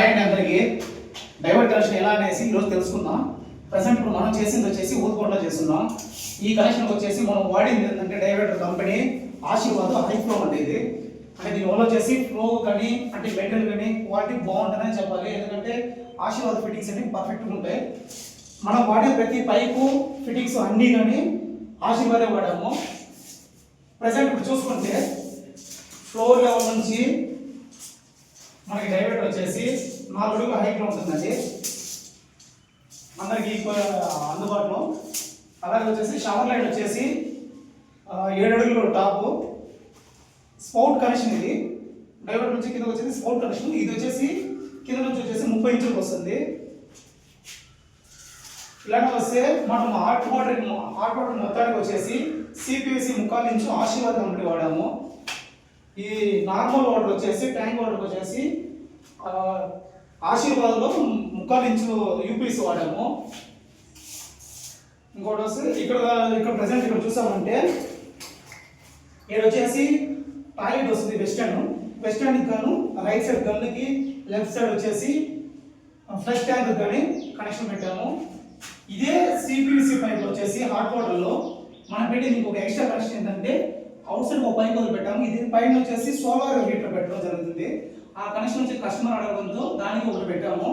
Hi అండి అందరికీ. Divert connection ఎలా అనేసి ఈరోజు తెలుసుకుందాం. ప్రజెంట్ ఇప్పుడు మనం చేసింది వచ్చేసి ఊరుకోటలో చేస్తున్నాం. ఈ కనెక్షన్ వచ్చేసి మనం వాడింది ఏంటంటే diverter company Ashirvad high flow అంటే ఇది. అంటే దీనివల్ల వచ్చేసి ఫ్లో కానీ అంటే మెటీరియల్ కానీ క్వాలిటీ బాగుంటుందని చెప్పాలి. ఎందుకంటే ఆశీర్వాద్ ఫిట్టింగ్స్ అన్ని పర్ఫెక్ట్గా ఉంటాయి. మనం వాడే ప్రతి పైపు ఫిట్టింగ్స్ అన్నీ కానీ ఆశీర్వాదే వాడాము. ప్రజెంట్ ఇప్పుడు చూసుకుంటే ఫ్లోర్ లెవెల్ నుంచి మనకి డైవర్టర్ వచ్చేసి 4 అడుగుల హైట్లో ఉంటుందండి అందరికి అందుబాటులో. అలాగే వచ్చేసి షవర్ లైన్ వచ్చేసి 7 అడుగులు టాప్. స్పౌట్ కనెక్షన్ ఇది డైవర్టర్ నుంచి కింద వచ్చేసి స్పౌట్ కనెక్షన్. ఇది వచ్చేసి కింద నుంచి వచ్చేసి 30 ఇంచులకు వస్తుంది. ఇలాంటి వస్తే మనం హాట్ వాటర్ మొత్తానికి వచ్చేసి సిపిఎస్సి 3/4 ఇంచు ఆశీర్వాద్ కంపెనీ వాడాము. ఈ నార్మల్ వాటర్ వచ్చేసి ట్యాంక్ వాటర్కి వచ్చేసి ఆశీర్వాద్లో 3/4 ఇంచు యూపీఎస్ వాడాము. ఇంకోటి వస్తే ఇక్కడ ప్రజెంట్ ఇక్కడ చూసామంటే ఇక్కడ వచ్చేసి టాయిలెట్ వస్తుంది. వెస్టర్న్కి గాను రైట్ సైడ్ గన్నుకి, లెఫ్ట్ సైడ్ వచ్చేసి ఫ్లష్ ట్యాంక్ కానీ కనెక్షన్ పెట్టాము. ఇదే సిపివిసి పైప్ వచ్చేసి హాట్ వాటర్లో మనం పెట్టేది ఇంకొక ఎక్స్ట్రా కనెక్షన్ ఏంటంటే అవుట్ సైడ్ ఒక పైప్ పెట్టాము. ఇది పైన వచ్చేసి సోలార్ హీటర్ పెట్టడం జరుగుతుంది. ఆ కనెక్షన్ వచ్చి కస్టమర్ అడగడంతో దానికి ఒకటి పెట్టాము.